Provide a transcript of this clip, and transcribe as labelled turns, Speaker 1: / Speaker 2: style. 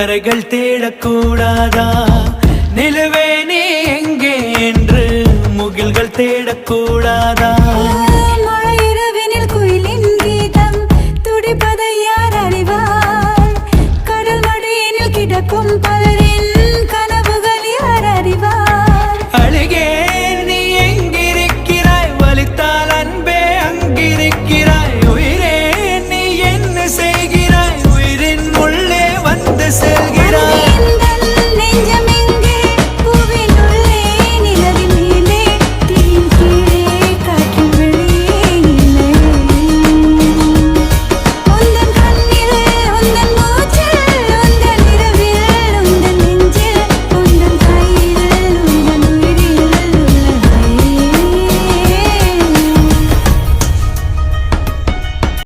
Speaker 1: கரைகள் தேடக்கூடாதா? நிலவே நீ எங்கே என்று முகில்கள் தேடக்கூடாதா?
Speaker 2: மழையிரவினில் குயிலின் கீதம் துடிப்பதை யார் அறிவார்? கடல் மடியினில் கிடக்கும் பலரின் கனவுகள் யார் அறிவார்?
Speaker 1: அழகே நீ எங்கிருக்கிறாய்? வலித்தால் அன்பே அங்கிருக்கிறாய். உயிரே நீ என்ன செய்கிறாய்? உயிரின் உள்ளே வந்து செல்கிறாய்.